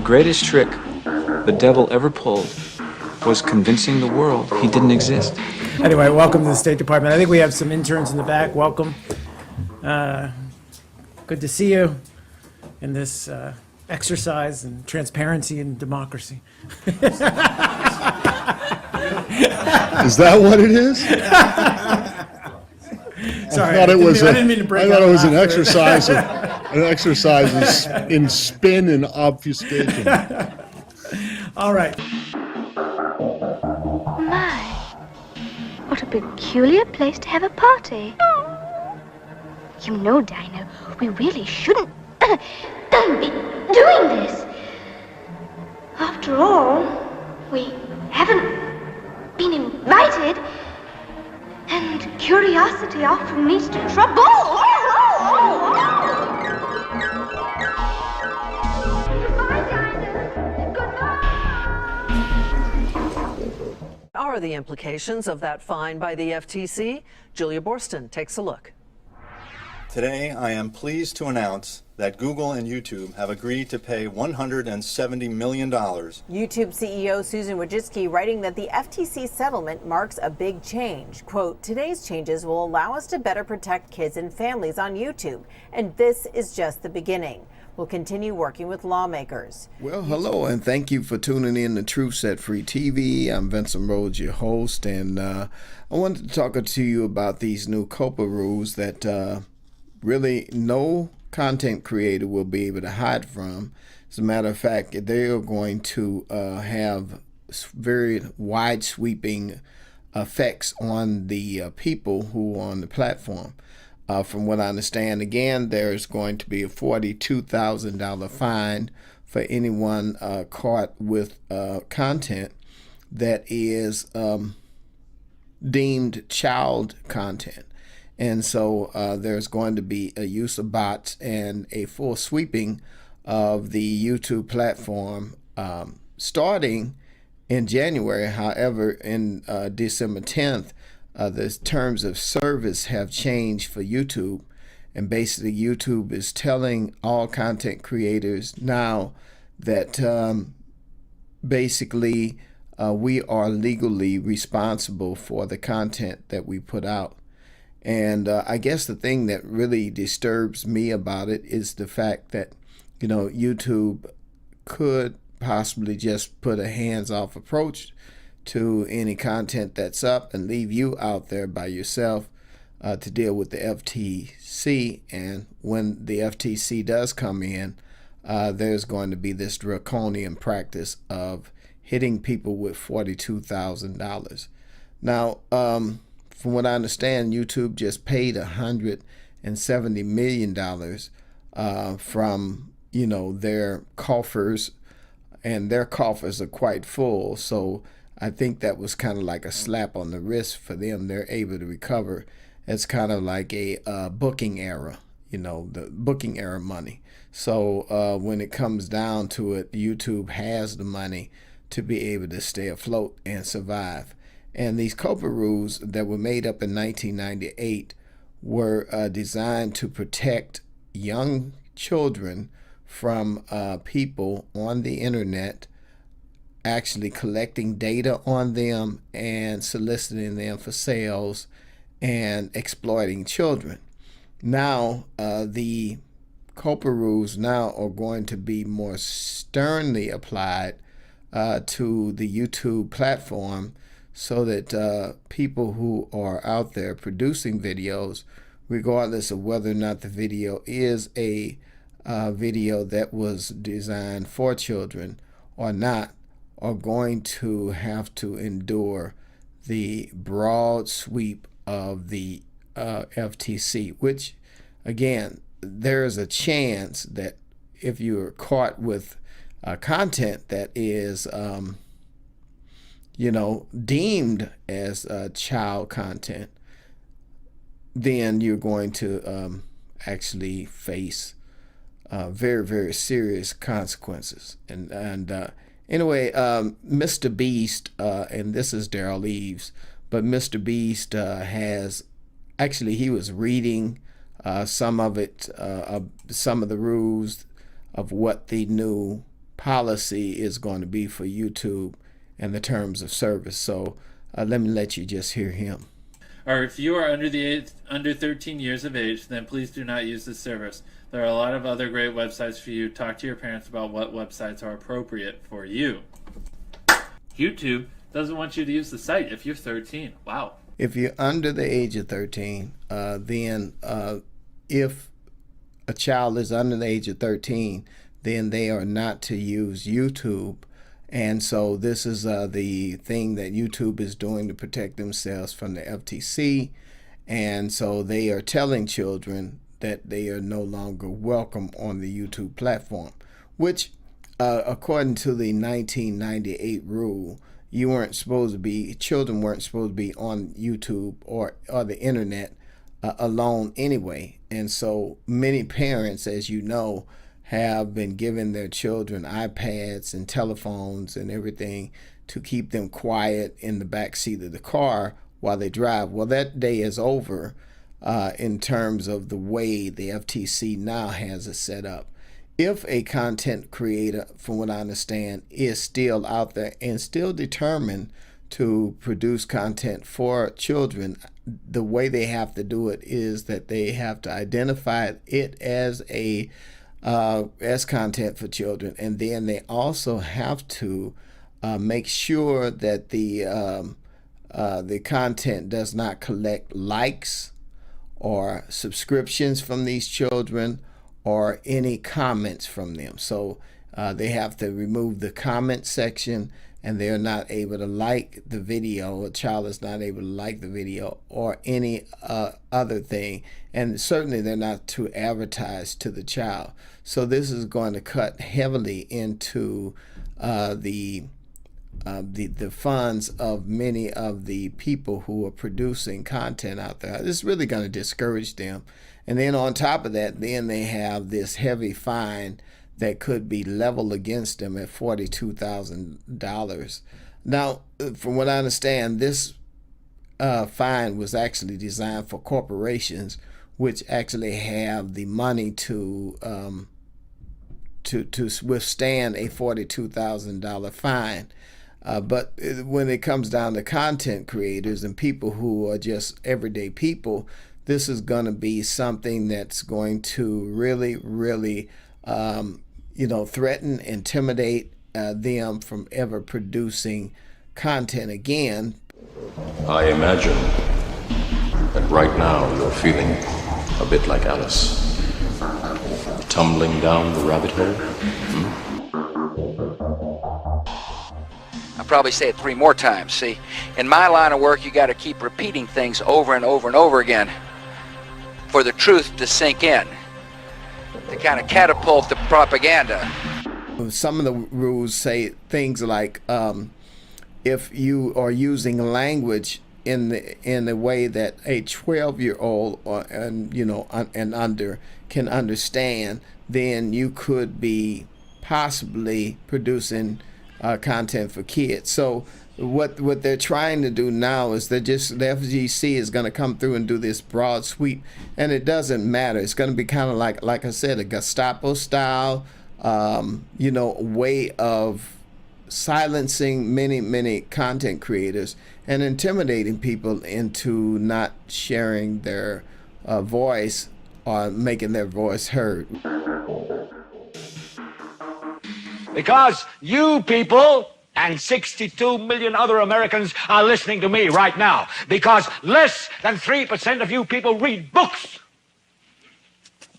greatest trick the devil ever pulled was convincing the world he didn't exist. Anyway, welcome to the State Department. I think we have some interns in the back. Welcome. Good to see you in this exercise in transparency and democracy. Is that what it is? Sorry, I didn't mean to break thought out it was an laughter. exercise in spin and obfuscation. All right. My, what a peculiar place to have a party. You know, Dinah, we really shouldn't be doing this. After all, we haven't been invited, and curiosity often leads to trouble. Goodbye, Dinah. Goodbye. Are the implications of that fine by the FTC? Julia Borston takes a look. Today, I am pleased to announce that Google and YouTube have agreed to pay $170 million. YouTube CEO Susan Wojcicki writing that the FTC settlement marks a big change. Quote, today's changes will allow us to better protect kids and families on YouTube, and this is just the beginning. We'll continue working with lawmakers. Well, hello, and thank you for tuning in to Truth Set Free TV. I'm Vincent Rhodes, your host, and I wanted to talk to you about these new COPA rules that really no content creator will be able to hide from. As a matter of fact, they are going to have very wide sweeping effects on the people who are on the platform. From what I understand, again, there's going to be a $42,000 fine for anyone caught with content that is deemed child content. And so there's going to be a use of bots and a full sweeping of the YouTube platform starting in January. However, in December 10th, the terms of service have changed for YouTube. And basically, YouTube is telling all content creators now that basically we are legally responsible for the content that we put out. And I guess the thing that really disturbs me about it is the fact that, you know, YouTube could possibly just put a hands-off approach to any content that's up and leave you out there by yourself to deal with the FTC. And when the FTC does come in, there's going to be this draconian practice of hitting people with $42,000. Now, from what I understand, YouTube just paid $170 million from, you know, their coffers, and their coffers are quite full. So I think that was kind of like a slap on the wrist for them. They're able to recover. It's kind of like a booking error, you know, the booking error money. So when it comes down to it, YouTube has the money to be able to stay afloat and survive. And these COPA rules that were made up in 1998 were designed to protect young children from people on the internet actually collecting data on them and soliciting them for sales and exploiting children. Now, the COPA rules now are going to be more sternly applied to the YouTube platform, so that people who are out there producing videos, regardless of whether or not the video is a video that was designed for children or not, are going to have to endure the broad sweep of the FTC, which, again, there is a chance that if you're caught with content that is you know, deemed as child content, then you're going to actually face very, very serious consequences. And anyway, Mr. Beast, and this is Daryl Eves, but Mr. Beast has actually, he was reading some of it, some of the rules of what the new policy is going to be for YouTube and the terms of service. So let me let you just hear him. Or if you are under 13 years of age, then please do not use this service. There are a lot of other great websites for you. Talk to your parents about what websites are appropriate for you. YouTube doesn't want you to use the site if you're 13. Wow. If you're under the age of 13, then if a child is under the age of 13, then they are not to use YouTube. And so this is the thing that YouTube is doing to protect themselves from the FTC. And so they are telling children that they are no longer welcome on the YouTube platform, which according to the 1998 rule, children weren't supposed to be on YouTube or the internet alone anyway. And so many parents, as you know, have been giving their children iPads and telephones and everything to keep them quiet in the back seat of the car while they drive. Well, that day is over in terms of the way the FTC now has it set up. If a content creator, from what I understand, is still out there and still determined to produce content for children, the way they have to do it is that they have to identify it as content for children, and then they also have to make sure that the content does not collect likes or subscriptions from these children or any comments from them. So they have to remove the comment section, and they're not able to like the video. A child is not able to like the video or any other thing, and certainly they're not to advertise to the child. So this is going to cut heavily into the funds of many of the people who are producing content out there. This is really going to discourage them. And then on top of that, then they have this heavy fine that could be leveled against them at $42,000. Now, from what I understand, this fine was actually designed for corporations, which actually have the money to withstand a $42,000 fine. But when it comes down to content creators and people who are just everyday people, this is going to be something that's going to really, really, threaten, intimidate them from ever producing content again. I imagine that right now you're feeling a bit like Alice, tumbling down the rabbit hole. I'll probably say it 3 more times. See, in my line of work, you got to keep repeating things over and over and over again for the truth to sink in, to kind of catapult the propaganda. Some of the rules say things like if you are using language in the way that a 12-year-old and under can understand, then you could be possibly producing content for kids. So what they're trying to do now is the FGC is going to come through and do this broad sweep, and it doesn't matter. It's going to be kind of like I said, a Gestapo style way of silencing many content creators and intimidating people into not sharing their voice or making their voice heard. Because you people and 62 million other Americans are listening to me right now. Because less than 3% of you people read books.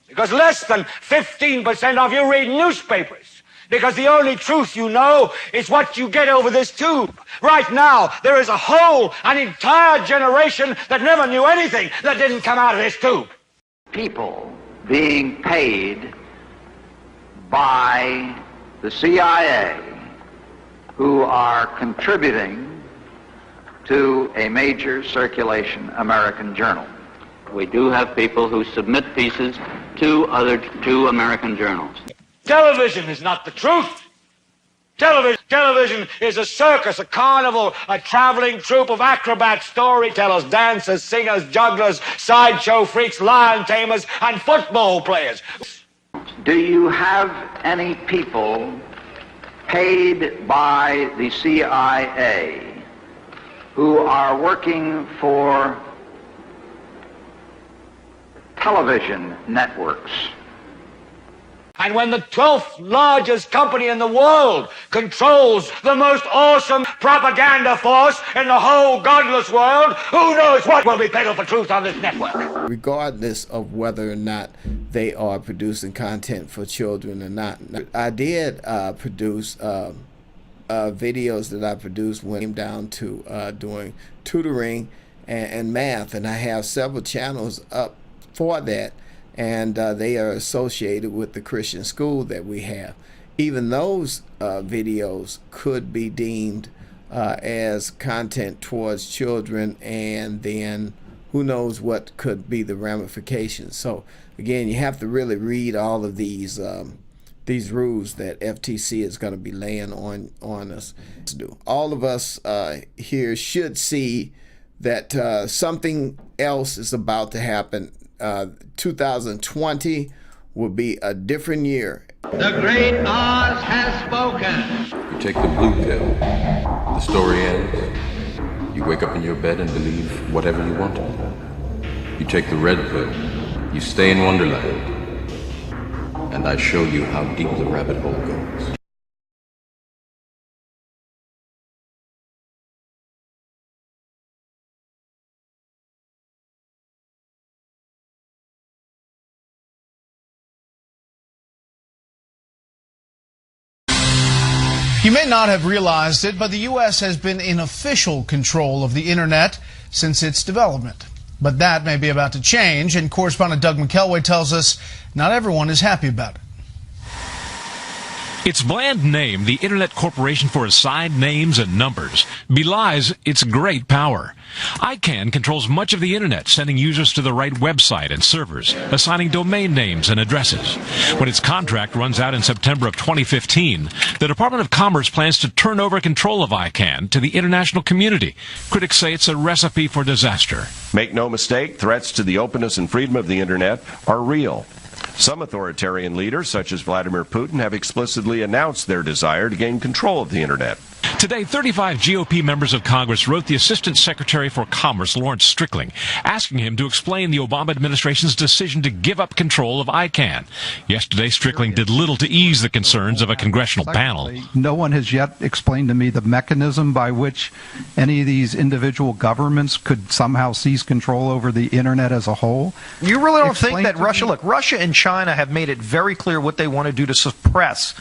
Because less than 15% of you read newspapers. Because the only truth you know is what you get over this tube. Right now, there is an entire generation that never knew anything that didn't come out of this tube. People being paid by the CIA who are contributing to a major circulation American journal. We do have people who submit pieces to American journals. Television is not the truth. Television is a circus, a carnival, a traveling troupe of acrobats, storytellers, dancers, singers, jugglers, sideshow freaks, lion tamers, and football players. Do you have any people paid by the CIA, who are working for television networks. And when the 12th largest company in the world controls the most awesome propaganda force in the whole godless world, who knows what will be peddled for truth on this network? Regardless of whether or not they are producing content for children or not. I did produce videos that I produced when it came down to doing tutoring and math, and I have several channels up for that. And they are associated with the Christian school that we have. Even those videos could be deemed as content towards children, and then who knows what could be the ramifications. So again, you have to really read all of these rules that FTC is going to be laying on us. All of us here should see that something else is about to happen. 2020 will be a different year. The great Oz has spoken. You take the blue pill, the story ends. You wake up in your bed and believe whatever you want to. You take the red pill, you stay in Wonderland, and I show you how deep the rabbit hole goes. You may not have realized it, but the U.S. has been in official control of the Internet since its development. But that may be about to change, and correspondent Doug McKelway tells us not everyone is happy about it. Its bland name, the Internet Corporation for Assigned Names and Numbers, belies its great power. ICANN controls much of the Internet, sending users to the right website and servers, assigning domain names and addresses. When its contract runs out in September of 2015, the Department of Commerce plans to turn over control of ICANN to the international community. Critics say it's a recipe for disaster. Make no mistake, threats to the openness and freedom of the Internet are real. Some authoritarian leaders, such as Vladimir Putin, have explicitly announced their desire to gain control of the Internet. Today, 35 GOP members of Congress wrote the Assistant Secretary for Commerce, Lawrence Strickling, asking him to explain the Obama administration's decision to give up control of ICANN. Yesterday, Strickling did little to ease the concerns of a congressional panel. No one has yet explained to me the mechanism by which any of these individual governments could somehow seize control over the Internet as a whole. You really don't think that Russia and China have made it very clear what they want to do to suppress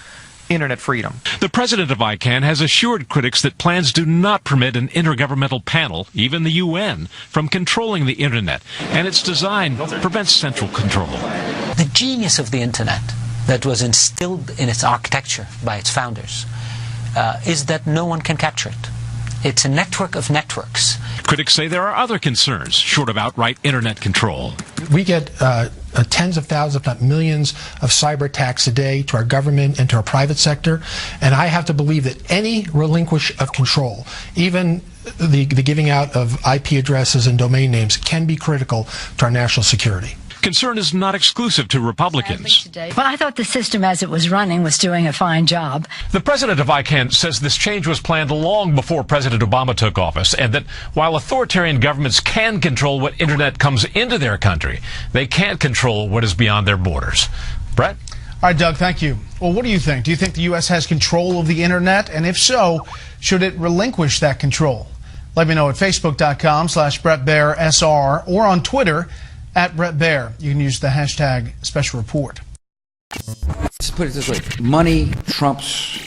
Internet freedom? The president of ICANN has assured critics that plans do not permit an intergovernmental panel, even the UN, from controlling the Internet, and its design prevents central control. The genius of the Internet that was instilled in its architecture by its founders is that no one can capture it. It's a network of networks. Critics say there are other concerns, short of outright Internet control. We get tens of thousands, if not millions, of cyber attacks a day to our government and to our private sector. And I have to believe that any relinquish of control, even the giving out of IP addresses and domain names, can be critical to our national security. Concern is not exclusive to Republicans. Well, I thought the system as it was running was doing a fine job. The president of ICANN says this change was planned long before President Obama took office, and that while authoritarian governments can control what Internet comes into their country, they can't control what is beyond their borders. Brett? All right, Doug, thank you. Well, what do you think? Do you think the U.S. has control of the Internet? And if so, should it relinquish that control? Let me know at facebook.com/BrettBairSR or on Twitter @BrettBair. You can use the hashtag special report. Let's put it this way. Money trumps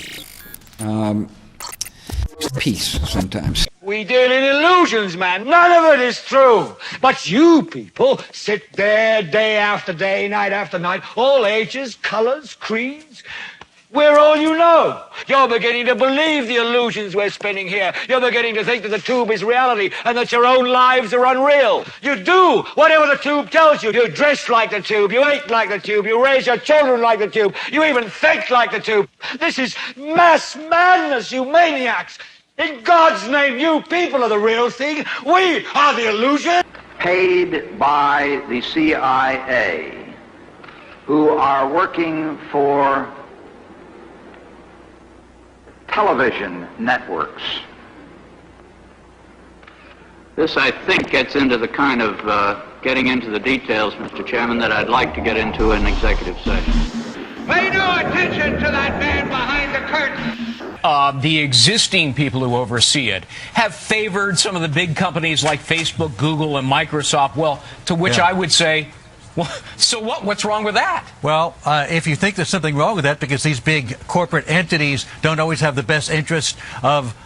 peace sometimes. We deal in illusions, man. None of it is true. But you people sit there day after day, night after night, all ages, colors, creeds. We're all you know. You're beginning to believe the illusions we're spinning here. You're beginning to think that the tube is reality and that your own lives are unreal. You do whatever the tube tells you. You dress like the tube. You eat like the tube. You raise your children like the tube. You even think like the tube. This is mass madness, you maniacs. In God's name, you people are the real thing. We are the illusion. Paid by the CIA, who are working for television networks. This, I think, gets into the kind of getting into the details, Mr. Chairman, that I'd like to get into in executive session. Pay no attention to that man behind the curtain. The existing people who oversee it have favored some of the big companies like Facebook, Google, and Microsoft. Well, to which I would say, well, so what? What's wrong with that? Well, if you think there's something wrong with that because these big corporate entities don't always have the best interest of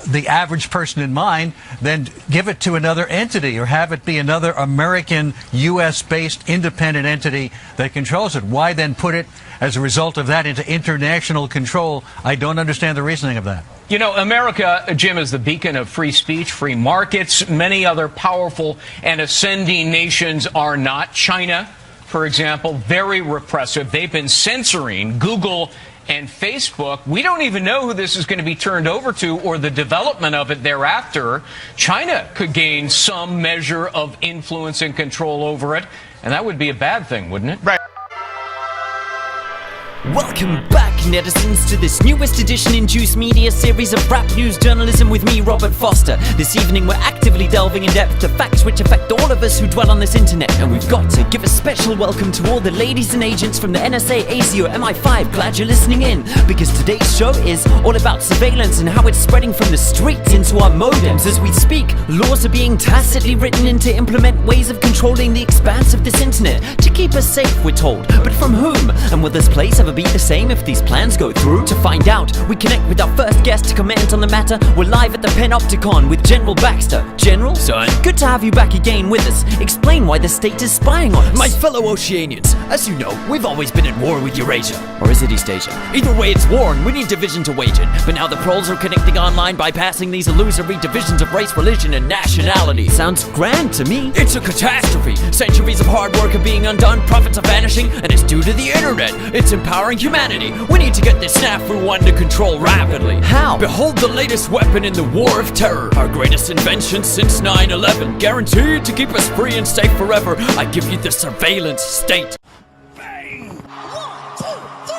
the average person in mind, then give it to another entity or have it be another American, U.S.-based independent entity that controls it. Why then put it, as a result of that, into international control? I don't understand the reasoning of that. You know, America, Jim, is the beacon of free speech, free markets. Many other powerful and ascending nations are not. China, for example, very repressive. They've been censoring Google and Facebook. We don't even know who this is going to be turned over to or the development of it thereafter. China could gain some measure of influence and control over it, and that would be a bad thing, wouldn't it? Right. Welcome back, netizens, to this newest edition in Juice Media series of rap news journalism with me, Robert Foster. This evening we're actively delving in depth to facts which affect all of us who dwell on this internet. And we've got to give a special welcome to all the ladies and agents from the NSA, ASIO, MI5. Glad you're listening in, because today's show is all about surveillance and how it's spreading from the streets into our modems. As we speak, laws are being tacitly written in to implement ways of controlling the expanse of this internet to keep us safe, we're told. But from whom? And will this place ever be the same if these plans go through? To find out, we connect with our first guest to comment on the matter. We're live at the Panopticon with General Baxter. General, son, good to have you back again with us. Explain why the state is spying on us. My fellow Oceanians, as you know, we've always been at war with Eurasia. Or is it East Asia? Either way, it's war and we need division to wage it. But now the proles are connecting online, bypassing these illusory divisions of race, religion, and nationality. Sounds grand to me. It's a catastrophe. Centuries of hard work are being undone, profits are vanishing, and it's due to the internet. It's empowering humanity. We need to get this snafu under control rapidly. How? Behold the latest weapon in the war of terror. Our greatest invention since 9/11. Guaranteed to keep us free and safe forever. I give you the surveillance state. Bang! 1, 2, 3!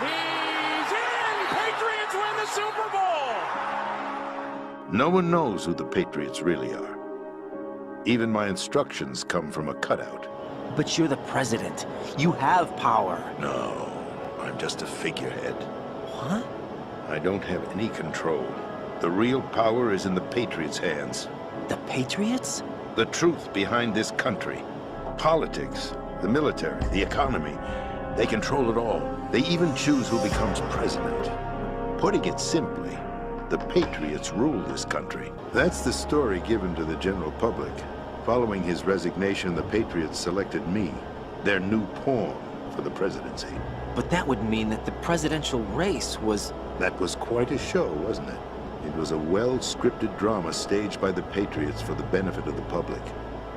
He's in! Patriots win the Super Bowl! No one knows who the Patriots really are. Even my instructions come from a cutout. But you're the president. You have power. No, I'm just a figurehead. What? I don't have any control. The real power is in the Patriots' hands. The Patriots? The truth behind this country. Politics, the military, the economy. They control it all. They even choose who becomes president. Putting it simply, the Patriots rule this country. That's the story given to the general public. Following his resignation, the Patriots selected me, their new pawn for the presidency. But that would mean that the presidential race was... That was quite a show, wasn't it? It was a well-scripted drama staged by the Patriots for the benefit of the public.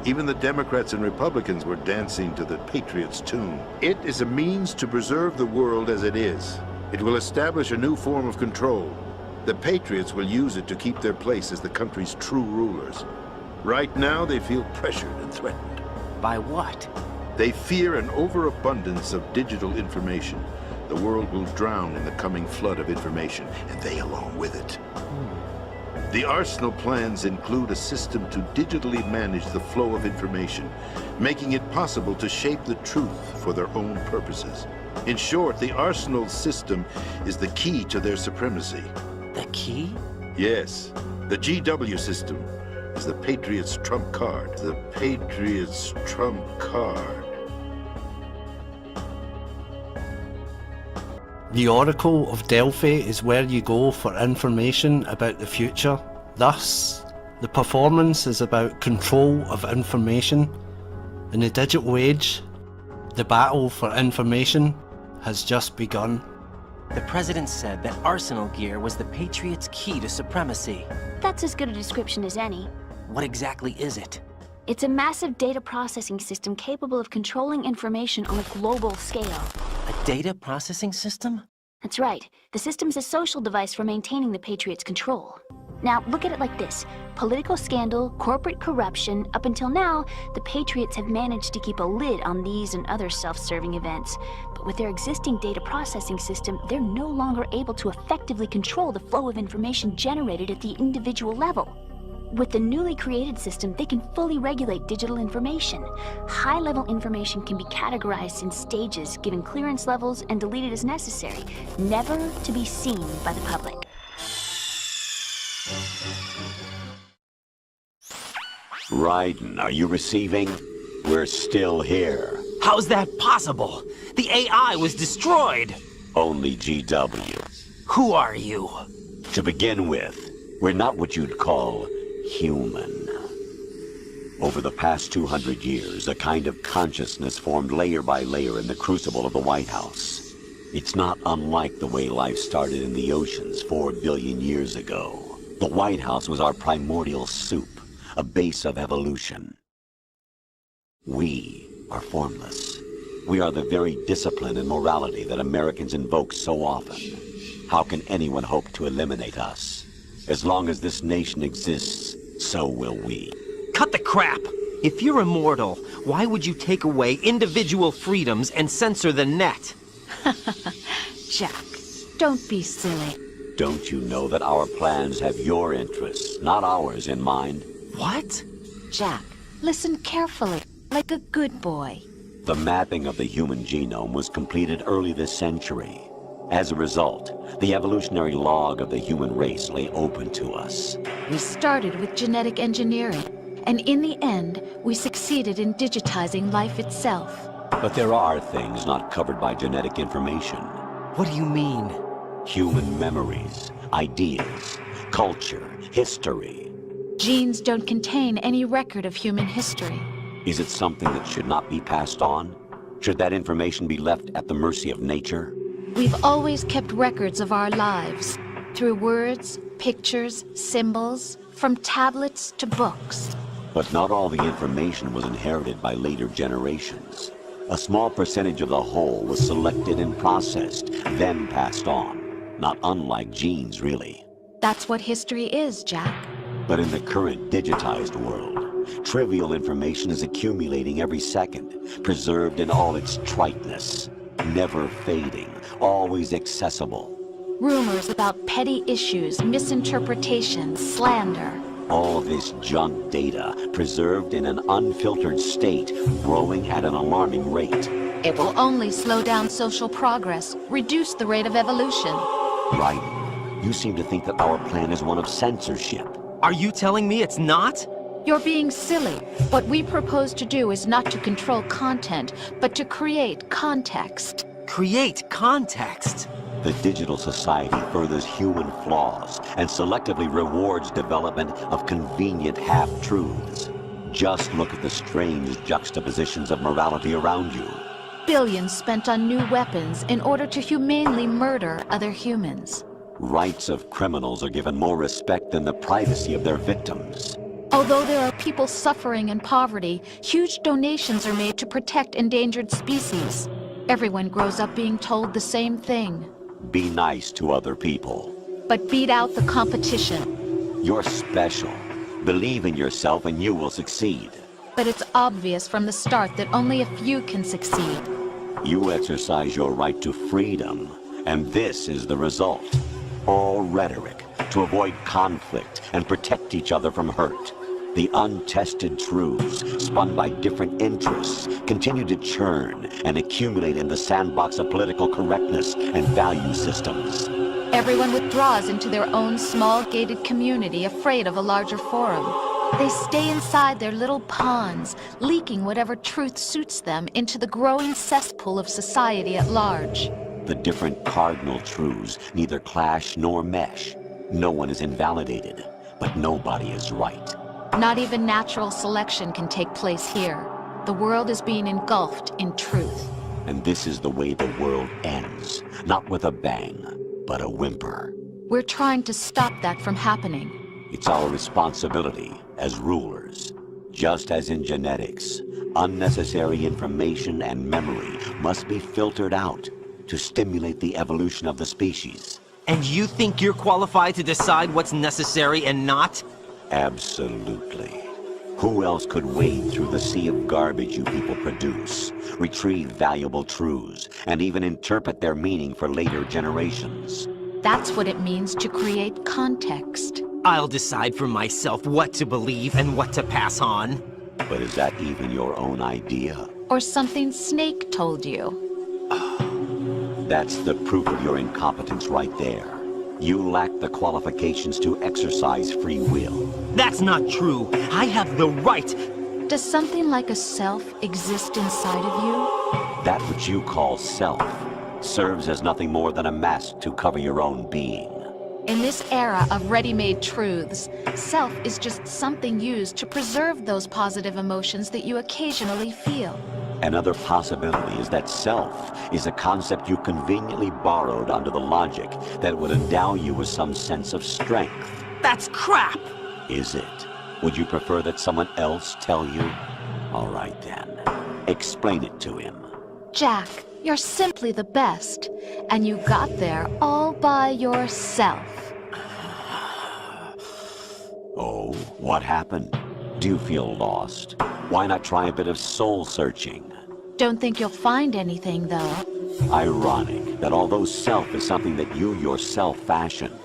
Even the Democrats and Republicans were dancing to the Patriots' tune. It is a means to preserve the world as it is. It will establish a new form of control. The Patriots will use it to keep their place as the country's true rulers. Right now, they feel pressured and threatened. By what? They fear an overabundance of digital information. The world will drown in the coming flood of information, and they along with it. The arsenal plans include a system to digitally manage the flow of information, making it possible to shape the truth for their own purposes. In short, the arsenal system is the key to their supremacy. The key? Yes. The GW system is the Patriots' trump card. The Patriots' trump card. The Oracle of Delphi is where you go for information about the future. Thus, the performance is about control of information. In the digital age, the battle for information has just begun. The president said that arsenal gear was the Patriots' key to supremacy. That's as good a description as any. What exactly is it? It's a massive data processing system capable of controlling information on a global scale. A data processing system? That's right. The system's a social device for maintaining the Patriots' control. Now, look at it like this. Political scandal, corporate corruption. Up until now, the Patriots have managed to keep a lid on these and other self-serving events. But with their existing data processing system, they're no longer able to effectively control the flow of information generated at the individual level. With the newly created system, they can fully regulate digital information. High-level information can be categorized in stages, given clearance levels, and deleted as necessary, never to be seen by the public. Raiden, are you receiving? We're still here. How's that possible? The AI was destroyed. Only GW. Who are you? To begin with, we're not what you'd call human. Over the past 200 years, a kind of consciousness formed layer by layer in the crucible of the White House. It's not unlike the way life started in the oceans 4 billion years ago. The White House was our primordial soup, a base of evolution. We are formless. We are the very discipline and morality that Americans invoke so often. How can anyone hope to eliminate us? As long as this nation exists, so will we. Cut the crap! If you're immortal, why would you take away individual freedoms and censor the net? Jack, don't be silly. Don't you know that our plans have your interests, not ours, in mind? What? Jack, listen carefully, like a good boy. The mapping of the human genome was completed early this century. As a result, the evolutionary log of the human race lay open to us. We started with genetic engineering, and in the end, we succeeded in digitizing life itself. But there are things not covered by genetic information. What do you mean? Human memories, ideas, culture, history. Genes don't contain any record of human history. Is it something that should not be passed on? Should that information be left at the mercy of nature? We've always kept records of our lives, through words, pictures, symbols, from tablets to books. But not all the information was inherited by later generations. A small percentage of the whole was selected and processed, then passed on. Not unlike genes, really. That's what history is, Jack. But in the current digitized world, trivial information is accumulating every second, preserved in all its triteness, never fading, always accessible. Rumors about petty issues, misinterpretations, slander. All this junk data, preserved in an unfiltered state, growing at an alarming rate. It will only slow down social progress, reduce the rate of evolution. Right. You seem to think that our plan is one of censorship. Are you telling me it's not? You're being silly. What we propose to do is not to control content, but to create context. Create context? The digital society furthers human flaws and selectively rewards development of convenient half-truths. Just look at the strange juxtapositions of morality around you. Billions spent on new weapons in order to humanely murder other humans. Rights of criminals are given more respect than the privacy of their victims. Although there are people suffering in poverty, huge donations are made to protect endangered species. Everyone grows up being told the same thing. Be nice to other people. But beat out the competition. You're special. Believe in yourself and you will succeed. But it's obvious from the start that only a few can succeed. You exercise your right to freedom, and this is the result. All rhetoric to avoid conflict and protect each other from hurt. The untested truths, spun by different interests, continue to churn and accumulate in the sandbox of political correctness and value systems. Everyone withdraws into their own small gated community, afraid of a larger forum. They stay inside their little ponds, leaking whatever truth suits them into the growing cesspool of society at large. The different cardinal truths neither clash nor mesh. No one is invalidated, but nobody is right. Not even natural selection can take place here. The world is being engulfed in truth. And this is the way the world ends. Not with a bang, but a whimper. We're trying to stop that from happening. It's our responsibility as rulers. Just as in genetics, unnecessary information and memory must be filtered out to stimulate the evolution of the species. And you think you're qualified to decide what's necessary and not? Absolutely. Who else could wade through the sea of garbage you people produce, retrieve valuable truths, and even interpret their meaning for later generations? That's what it means to create context. I'll decide for myself what to believe and what to pass on. But is that even your own idea? Or something Snake told you. That's the proof of your incompetence right there. You lack the qualifications to exercise free will. That's not true. I have the right. Does something like a self exist inside of you? That which you call self serves as nothing more than a mask to cover your own being. In this era of ready-made truths, self is just something used to preserve those positive emotions that you occasionally feel. Another possibility is that self is a concept you conveniently borrowed under the logic that would endow you with some sense of strength. That's crap! Is it? Would you prefer that someone else tell you? All right then. Explain it to him. Jack, you're simply the best, and you got there all by yourself. Oh, what happened? Do you feel lost? Why not try a bit of soul searching? Don't think you'll find anything, though. Ironic that although self is something that you yourself fashioned,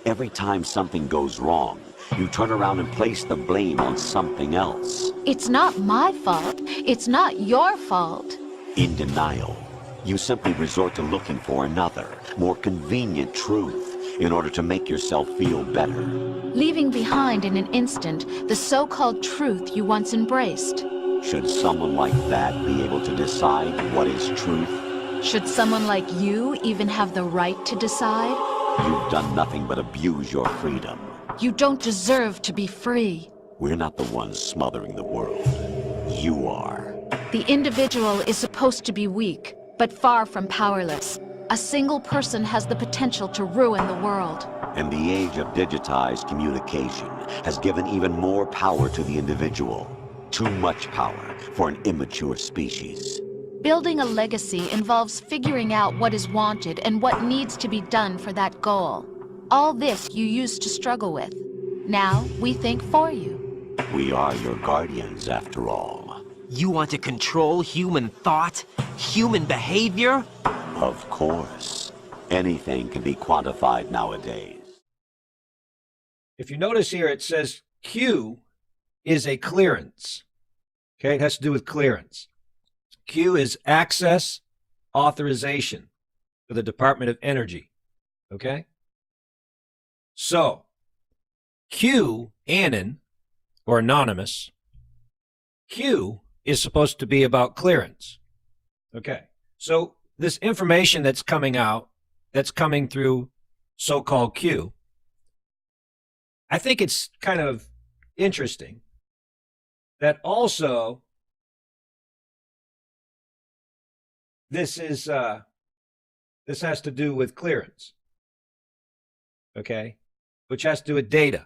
every time something goes wrong, you turn around and place the blame on something else. It's not my fault. It's not your fault. In denial, you simply resort to looking for another, more convenient truth in order to make yourself feel better. Leaving behind in an instant the so-called truth you once embraced. Should someone like that be able to decide what is truth? Should someone like you even have the right to decide? You've done nothing but abuse your freedom. You don't deserve to be free. We're not the ones smothering the world. You are. The individual is supposed to be weak, but far from powerless. A single person has the potential to ruin the world. And the age of digitized communication has given even more power to the individual. Too much power for an immature species. Building a legacy involves figuring out what is wanted and what needs to be done for that goal. All this you used to struggle with. Now we think for you. We are your guardians, after all. You want to control human thought? Human behavior? Of course. Anything can be quantified nowadays. If you notice here, it says Q is a clearance. Okay, it has to do with clearance. Q is access authorization for the Department of Energy. Okay? So, Q, Anon, or anonymous, Q is supposed to be about clearance. Okay, so this information that's coming out, that's coming through so-called Q, I think it's kind of interesting that also this has to do with clearance, okay, which has to do with data.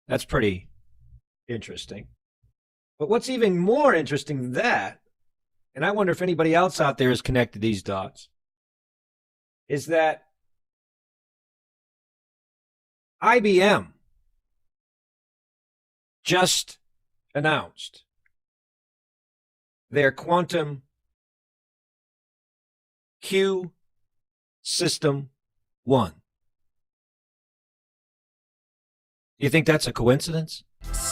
That's pretty interesting. But what's even more interesting than that, and I wonder if anybody else out there has connected these dots, is that IBM just announced their quantum Q System 1. You think that's a coincidence?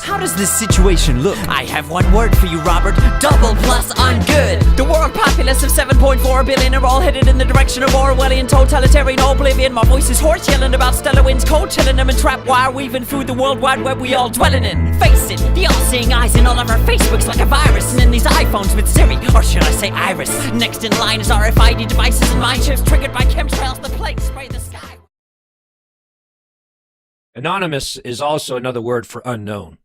How does this situation look? I have one word for you, Robert. Double plus on good. The world populace of 7.4 billion are all headed in the direction of Orwellian totalitarian oblivion. My voice is hoarse, yelling about stellar winds, cold chilling them and trap wire weaving through the world wide web we all dwelling in. Face it, the all-seeing eyes in all of our Facebooks like a virus, and in these iPhones with Siri, or should I say Iris. Next in line is RFID devices and mind chips triggered by chemtrails. The plague spray the sky. Anonymous is also another word for unknown.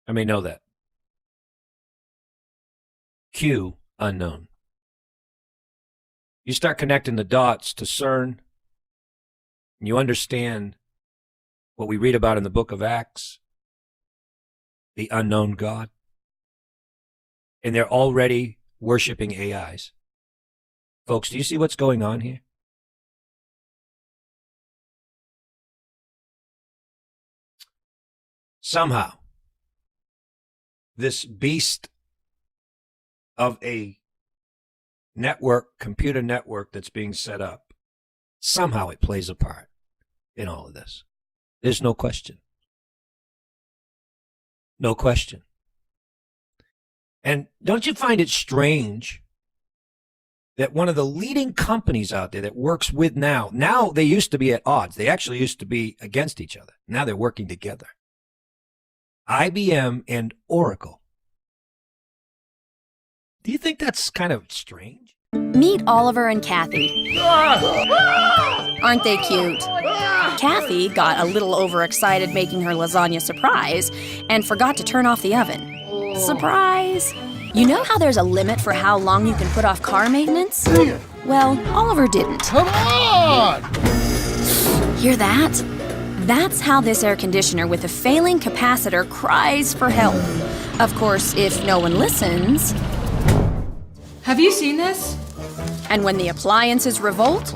I may know that. Q, unknown. You start connecting the dots to CERN, and you understand what we read about in the book of Acts, the unknown God. And they're already worshiping AIs. Folks, do you see what's going on here? somehow, this beast of a computer network that's being set up, somehow it plays a part in all of this. There's no question. No question. And don't you find it strange that one of the leading companies out there that works with now they used to be at odds. They actually used to be against each other. Now they're working together. IBM and Oracle. Do you think that's kind of strange? Meet Oliver and Kathy. Aren't they cute? Kathy got a little overexcited making her lasagna surprise and forgot to turn off the oven. Surprise! You know how there's a limit for how long you can put off car maintenance? Well, Oliver didn't. Come on! Hear that? That's how this air conditioner with a failing capacitor cries for help. Of course, if no one listens... Have you seen this? And when the appliances revolt,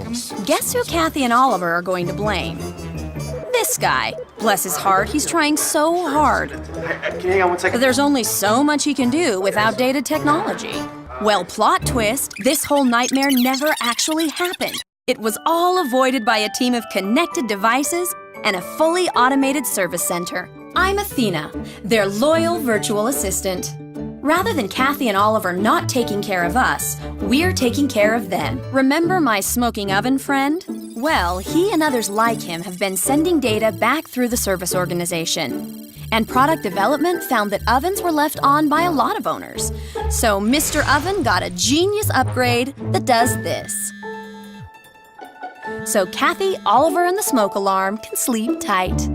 guess who Kathy and Oliver are going to blame? This guy. Bless his heart, he's trying so hard. Can you hang on one second? There's only so much he can do with outdated technology. Well, plot twist, this whole nightmare never actually happened. It was all avoided by a team of connected devices and a fully automated service center. I'm Athena, their loyal virtual assistant. Rather than Kathy and Oliver not taking care of us, we're taking care of them. Remember my smoking oven friend? Well, he and others like him have been sending data back through the service organization. And product development found that ovens were left on by a lot of owners. So Mr. Oven got a genius upgrade that does this. So Kathy, Oliver, and the smoke alarm can sleep tight.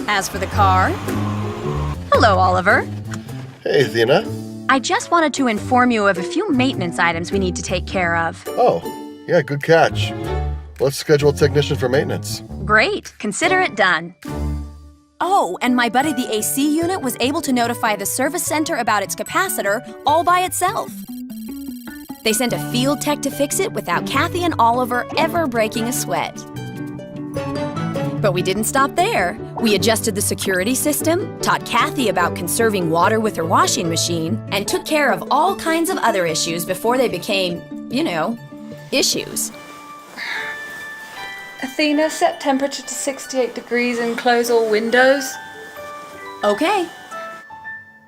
As for the car... Hello, Oliver. Hey, Athena. I just wanted to inform you of a few maintenance items we need to take care of. Oh, yeah, good catch. Let's schedule a technician for maintenance. Great. Consider it done. Oh, and my buddy the AC unit was able to notify the service center about its capacitor all by itself. They sent a field tech to fix it without Kathy and Oliver ever breaking a sweat. But we didn't stop there. We adjusted the security system, taught Kathy about conserving water with her washing machine, and took care of all kinds of other issues before they became, issues. Athena, set temperature to 68 degrees and close all windows. Okay.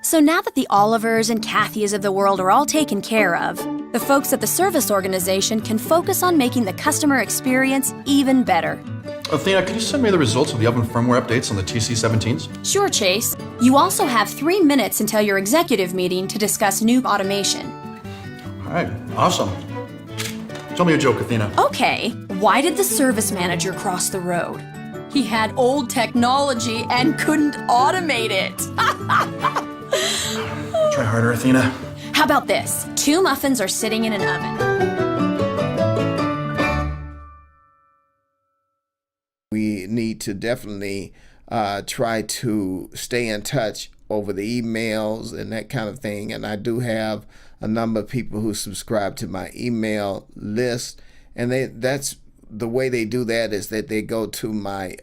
So now that the Olivers and Kathys of the world are all taken care of, the folks at the service organization can focus on making the customer experience even better. Athena, can you send me the results of the oven firmware updates on the TC17s? Sure, Chase. You also have 3 minutes until your executive meeting to discuss new automation. All right, awesome. Tell me a joke, Athena. Okay, why did the service manager cross the road? He had old technology and couldn't automate it. Try harder, Athena. How about this? 2 muffins are sitting in an oven. We need to definitely try to stay in touch over the emails and that kind of thing. And I do have a number of people who subscribe to my email list. And that's the way they do that is that they go to my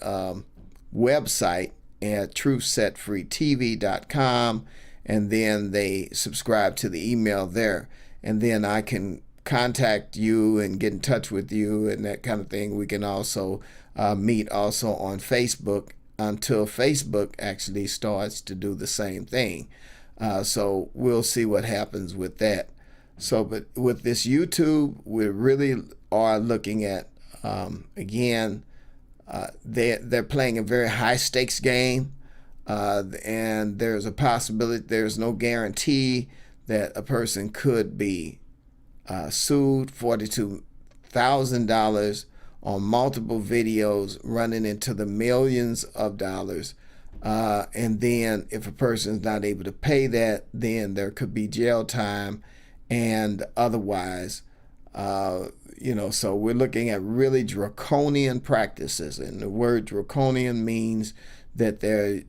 website at truthsetfreetv.com, and then they subscribe to the email there. And then I can contact you and get in touch with you and that kind of thing. We can also meet also on Facebook until Facebook actually starts to do the same thing. So we'll see what happens with that. So, but with this YouTube, we really are looking at, again, they're playing a very high stakes game, and there's a possibility, there's no guarantee that a person could be sued $42,000 on multiple videos running into the millions of dollars. And then if a person's not able to pay that, then there could be jail time and otherwise, so we're looking at really draconian practices. And the word draconian means that they're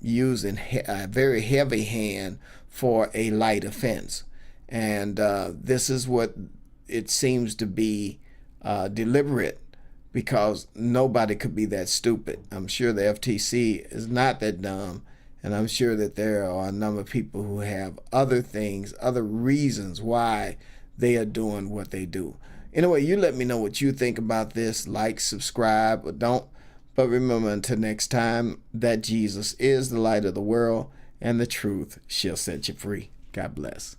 using a very heavy hand for a light offense. And this is what it seems to be deliberate, because nobody could be that stupid. I'm sure the FTC is not that dumb, And I'm sure that there are a number of people who have other things, other reasons why they are doing what they do. Anyway, you let me know what you think about this. Like, subscribe, or don't. But remember, until next time, that Jesus is the light of the world, and the truth shall set you free. God bless.